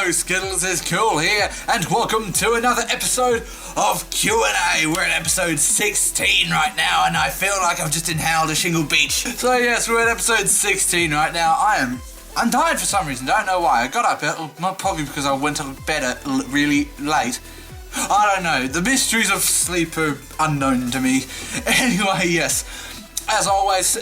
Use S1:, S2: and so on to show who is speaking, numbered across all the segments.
S1: Hello, Skittles is Cool here, and welcome to another episode of Q&A. We're at episode 16 right now, and I feel like I've just inhaled a shingle beach. So yes, we're at episode 16 right now. I'm tired for some reason, don't know why. I got up, probably because I went to bed really late. I don't know, the mysteries of sleep are unknown to me. Anyway, yes, as always,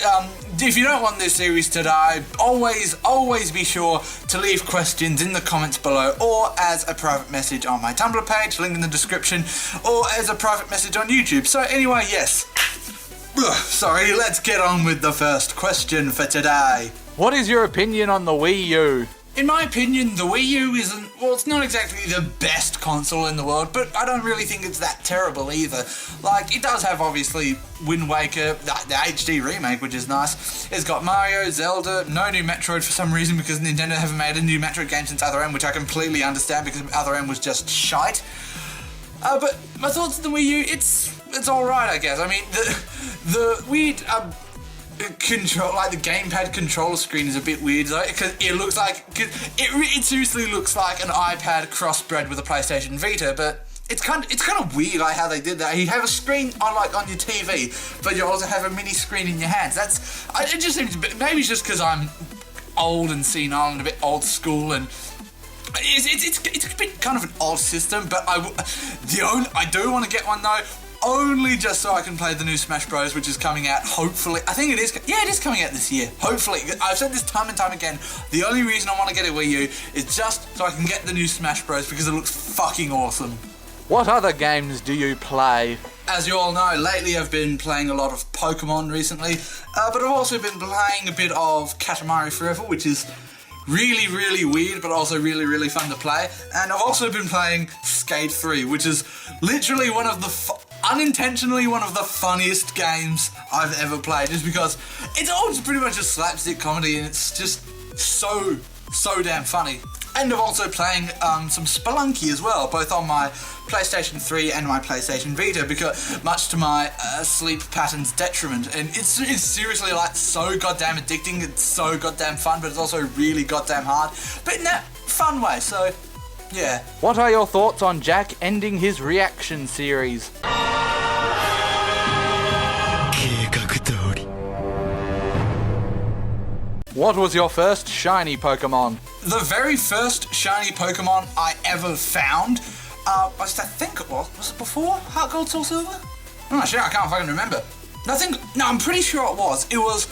S1: if you don't want this series to die, always be sure to leave questions in the comments below, or as a private message on my Tumblr page, link in the description, or as a private message on YouTube. So anyway, yes. Sorry, let's get on with the first question for today.
S2: What is your opinion on the Wii U?
S1: In my opinion, the Wii U it's not exactly the best console in the world, but I don't really think it's that terrible either. Like, it does have, obviously, Wind Waker, the HD remake, which is nice. It's got Mario, Zelda, no new Metroid for some reason, because Nintendo haven't made a new Metroid game since Other M, which I completely understand, because Other M was just shite. But my thoughts on the Wii U, it's alright, I guess. I mean, the weird, control, like the gamepad controller screen is a bit weird, though, because it looks like, it seriously looks like an iPad crossbred with a PlayStation Vita, but it's kind of weird, like, how they did that. You have a screen on your TV, but you also have a mini screen in your hands. It just seems a bit, maybe it's just because I'm old and senile and a bit old school, and it's a bit kind of an odd system, but I do want to get one, though, only just so I can play the new Smash Bros, which is coming out, hopefully. I think it is. Yeah, it is coming out this year. Hopefully. I've said this time and time again. The only reason I want to get a Wii U is just so I can get the new Smash Bros, because it looks fucking awesome.
S2: What other games do you play?
S1: As you all know, lately I've been playing a lot of Pokemon recently, but I've also been playing a bit of Katamari Forever, which is really, really weird, but also really, really fun to play. And I've also been playing Skate 3, which is literally unintentionally one of the funniest games I've ever played, just because it's all just pretty much a slapstick comedy, and it's just so damn funny. And I'm also playing some Spelunky as well, both on my PlayStation 3 and my PlayStation Vita, because much to my sleep pattern's detriment. And it's seriously, like, so goddamn addicting, it's so goddamn fun, but it's also really goddamn hard, but in that fun way, so yeah.
S2: What are your thoughts on Jack ending his reaction series? What was your first shiny Pokemon?
S1: The very first shiny Pokemon I ever found, I think it was it before Heart Gold Soul Silver? I'm not sure, I can't fucking remember. I'm pretty sure it was. It was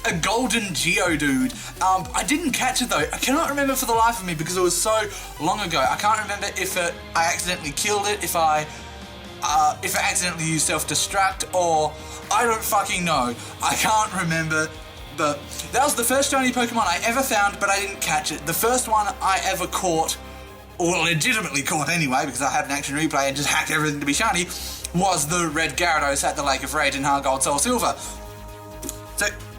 S1: a golden Geodude. I didn't catch it though. I cannot remember for the life of me because it was so long ago. I can't remember if I accidentally killed it, if I accidentally used self-destruct, or I don't fucking know. I can't remember. But that was the first shiny Pokemon I ever found, but I didn't catch it. The first one I ever caught, or legitimately caught anyway, because I had an action replay and just hacked everything to be shiny, was the red Gyarados at the Lake of Rage in Heart Gold Soul Silver.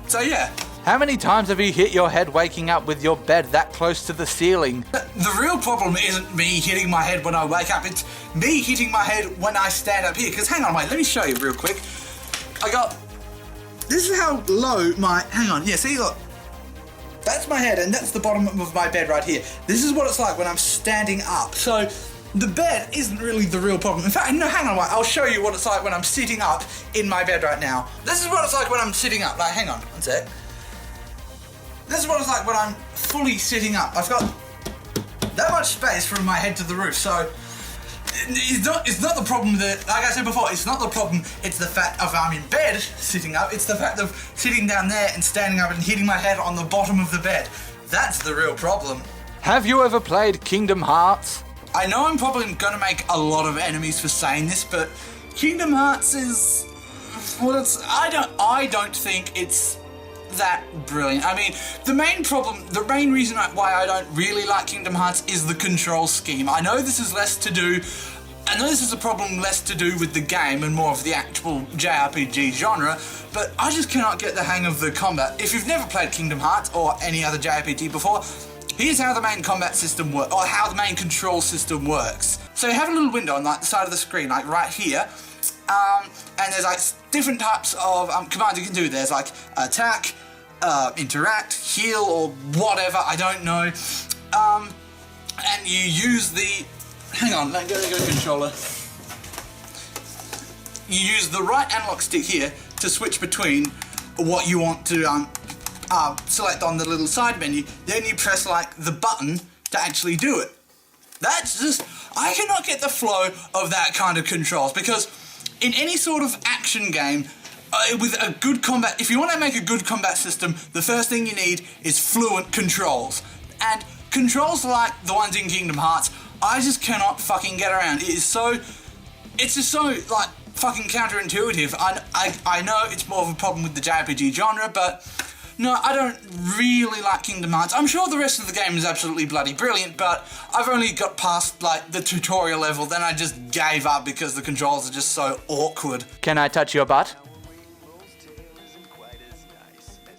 S1: So yeah.
S2: How many times have you hit your head waking up with your bed that close to the ceiling?
S1: The real problem isn't me hitting my head when I wake up, it's me hitting my head when I stand up here. Because hang on, wait, let me show you real quick. This is how low hang on, yeah, see, look. That's my head, and that's the bottom of my bed right here. This is what it's like when I'm standing up. So, the bed isn't really the real problem. In fact, no, hang on, wait, I'll show you what it's like when I'm sitting up in my bed right now. This is what it's like when I'm sitting up. Like, hang on, one sec. This is what it's like when I'm fully sitting up. I've got that much space from my head to the roof, so it's not the problem that, like I said before, it's not the problem, it's the fact of I'm in bed sitting up, it's the fact of sitting down there and standing up and hitting my head on the bottom of the bed. That's the real problem.
S2: Have you ever played Kingdom Hearts?
S1: I know I'm probably going to make a lot of enemies for saying this, but Kingdom Hearts is, well, I don't think it's that brilliant. I mean, the main reason why I don't really like Kingdom Hearts is the control scheme. I know this is a problem less to do with the game and more of the actual JRPG genre, but I just cannot get the hang of the combat. If you've never played Kingdom Hearts or any other JRPG before, here's how the main combat system works, or how the main control system works. So you have a little window on like the side of the screen, like right here, and there's like different types of commands you can do. There's like attack, interact, heal, or whatever, I don't know. and you use the... Hang on, let me go to the controller. You use the right analog stick here to switch between what you want to select on the little side menu. Then you press like the button to actually do it. That's just... I cannot get the flow of that kind of controls, because in any sort of action game with a good combat, if you want to make a good combat system, the first thing you need is fluent controls. And controls like the ones in Kingdom Hearts, I just cannot fucking get around. It's just so like fucking counterintuitive. I know it's more of a problem with the JRPG genre, but no, I don't really like Kingdom Hearts. I'm sure the rest of the game is absolutely bloody brilliant, but I've only got past like the tutorial level, then I just gave up because the controls are just so awkward.
S2: Can I touch your butt?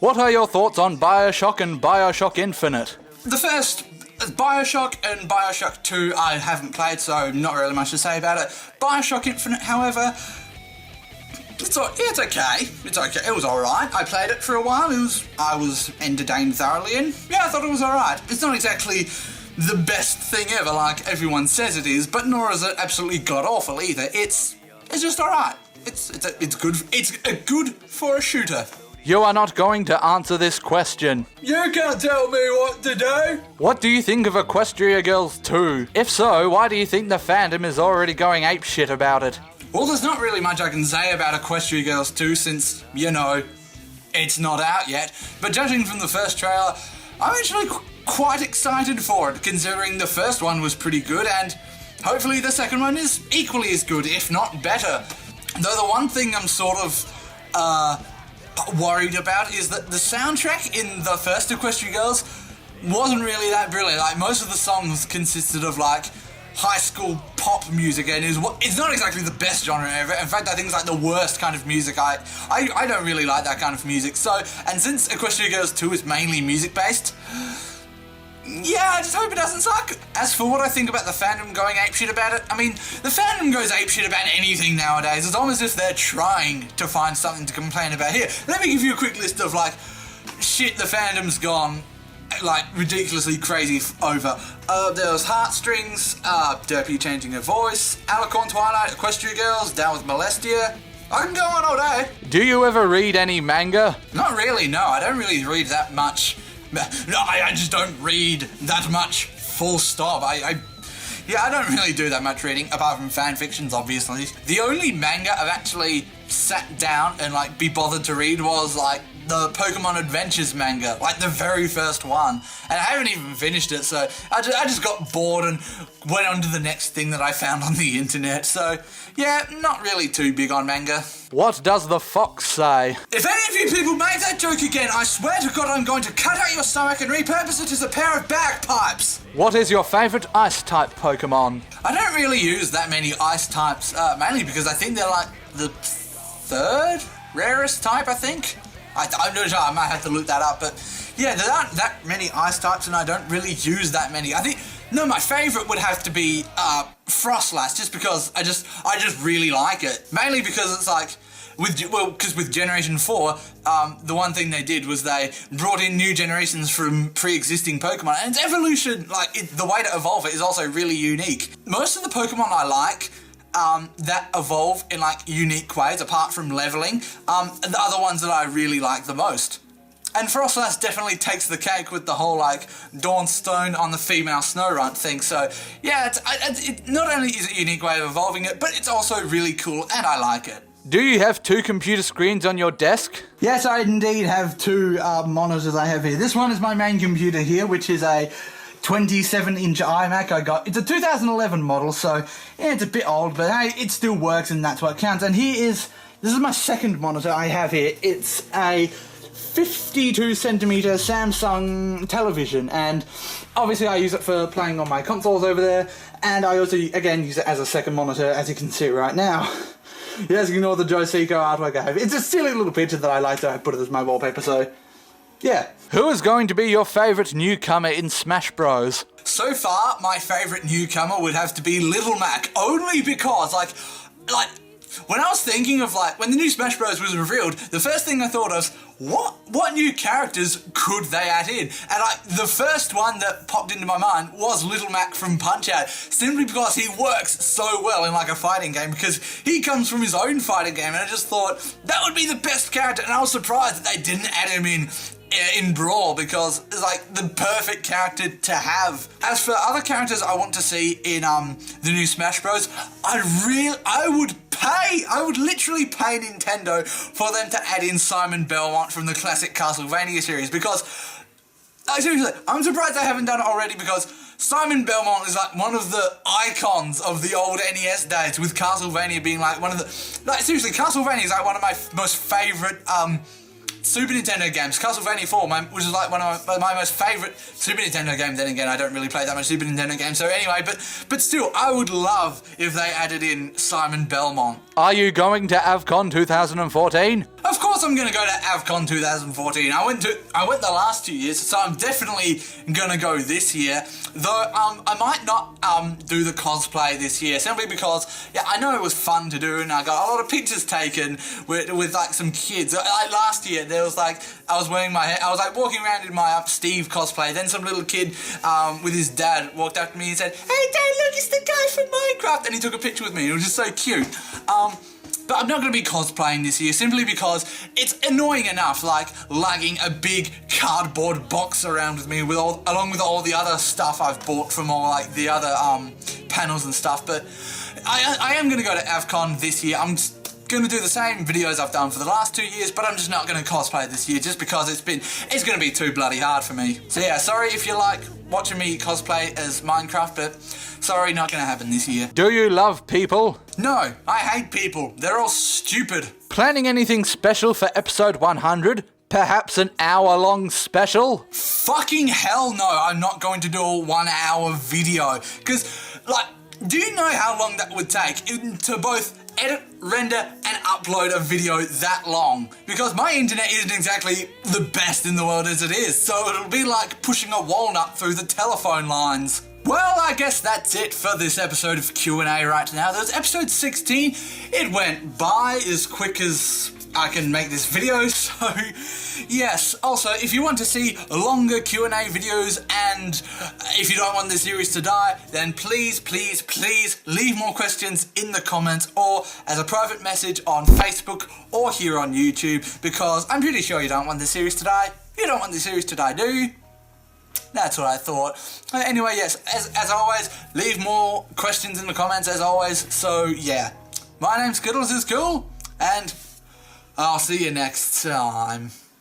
S2: What are your thoughts on Bioshock and Bioshock Infinite?
S1: The first, Bioshock and Bioshock 2, I haven't played, so not really much to say about it. Bioshock Infinite, however, it's okay. It's okay. It was alright. I played it for a while. I was entertained thoroughly, and yeah, I thought it was alright. It's not exactly the best thing ever, like everyone says it is, but nor is it absolutely god-awful either. It's just alright. It's good. It's good for a shooter.
S2: You are not going to answer this question.
S1: You can't tell me what to do.
S2: What do you think of Equestria Girls 2? If so, why do you think the fandom is already going apeshit about it?
S1: Well, there's not really much I can say about Equestria Girls 2 since, you know, it's not out yet. But judging from the first trailer, I'm actually quite excited for it, considering the first one was pretty good, and hopefully the second one is equally as good, if not better. Though the one thing I'm sort of worried about is that the soundtrack in the first Equestria Girls wasn't really that brilliant. Like, most of the songs consisted of like high school pop music, and it's not exactly the best genre ever. In fact, I think it's like the worst kind of music. I don't really like that kind of music. So, and since Equestria Girls 2 is mainly music based, yeah, I just hope it doesn't suck. As for what I think about the fandom going apeshit about it, I mean, the fandom goes apeshit about anything nowadays. It's almost as if they're trying to find something to complain about. Here, let me give you a quick list of, like, shit the fandom's gone, like, ridiculously crazy over. There was Heartstrings, Derpy changing her voice, Alicorn Twilight, Equestria Girls, Down with Molestia. I can go on all day.
S2: Do you ever read any manga?
S1: Not really, no. I don't really read that much. No, I just don't read that much, full stop. I don't really do that much reading, apart from fan fictions, obviously. The only manga I've actually sat down and, like, be bothered to read was, like, the Pokemon Adventures manga, like the very first one. And I haven't even finished it, so I just got bored and went on to the next thing that I found on the internet. So, yeah, not really too big on manga.
S2: What does the fox say?
S1: If any of you people make that joke again, I swear to God I'm going to cut out your stomach and repurpose it as a pair of bagpipes.
S2: What is your favourite ice-type Pokemon?
S1: I don't really use that many ice types, mainly because I think they're like the third rarest type, I think. I'm not sure, I might have to look that up, but yeah, there aren't that many ice types and I don't really use that many. My favourite would have to be Frostlass, just because I just really like it. Mainly because it's like, because with Generation 4, the one thing they did was they brought in new generations from pre-existing Pokemon, and its evolution, like, the way to evolve it is also really unique. Most of the Pokemon I like that evolve in, like, unique ways, apart from leveling, the other ones that I really like the most. And Frostlass definitely takes the cake with the whole, like, Dawnstone on the female Snorunt thing, so, yeah, it not only is it a unique way of evolving it, but it's also really cool, and I like it.
S2: Do you have 2 computer screens on your desk?
S3: Yes, I indeed have 2 monitors I have here. This one is my main computer here, which is a 27-inch iMac I got. It's a 2011 model, so yeah, it's a bit old, but hey, it still works and that's what counts. And this is my second monitor I have here. It's a 52cm Samsung television, and obviously I use it for playing on my consoles over there, and I also, again, use it as a second monitor, as you can see right now. Yes, ignore the Joe Seco artwork I have. It's a silly little picture that I like, so I put it as my wallpaper, so yeah.
S2: Who is going to be your favourite newcomer in Smash Bros?
S1: So far, my favourite newcomer would have to be Little Mac, only because, like, when I was thinking of like, when the new Smash Bros was revealed, the first thing I thought of, what new characters could they add in? And the first one that popped into my mind was Little Mac from Punch-Out, simply because he works so well in like a fighting game, because he comes from his own fighting game, and I just thought that would be the best character, and I was surprised that they didn't add him in Brawl, because it's like the perfect character to have. As for other characters I want to see in the new Smash Bros, I would literally pay Nintendo for them to add in Simon Belmont from the classic Castlevania series, because seriously, I'm surprised they haven't done it already, because Simon Belmont is like one of the icons of the old NES days, with Castlevania being like one of the, like seriously, Castlevania is like one of my most favourite Super Nintendo games. Castlevania 4, which is like one of my most favourite Super Nintendo games. Then again, I don't really play that much Super Nintendo games, so anyway, but still, I would love if they added in Simon Belmont.
S2: Are you going to AVCon 2014?
S1: Of course I'm going to go to AVCon 2014. I went the last 2 years, so I'm definitely going to go this year. Though I might not do the cosplay this year, simply because I know it was fun to do, and I got a lot of pictures taken with like some kids. Like last year, there was like, I was wearing I was like walking around in my Steve cosplay. Then some little kid with his dad walked up to me and said, "Hey Dad, look, it's the guy from Minecraft," and he took a picture with me. It was just so cute. But I'm not going to be cosplaying this year, simply because it's annoying enough, like lugging a big cardboard box around with me, along with all the other stuff I've bought from all like the other panels and stuff. But I am going to go to AVCon this year. I'm going to do the same videos I've done for the last 2 years, but I'm just not going to cosplay this year, just because it's going to be too bloody hard for me. So yeah, sorry if you like watching me cosplay as Minecraft, but sorry, not going to happen this year.
S2: Do you love people?
S1: No, I hate people. They're all stupid.
S2: Planning anything special for episode 100? Perhaps an hour-long special?
S1: Fucking hell no, I'm not going to do a 1 hour video. Because, like, do you know how long that would take to both edit, render, and upload a video that long? Because my internet isn't exactly the best in the world as it is, so it'll be like pushing a walnut through the telephone lines. Well, I guess that's it for this episode of Q&A right now. That was episode 16. It went by as quick as I can make this video, so yes. Also, if you want to see longer Q&A videos, and if you don't want the series to die, then please leave more questions in the comments, or as a private message on Facebook or here on YouTube, because I'm pretty sure you don't want the series to die. You don't want the series to die, do you? That's what I thought. Anyway, yes, as always, leave more questions in the comments as always. So yeah, my name's Skittles is cool, and I'll see you next time.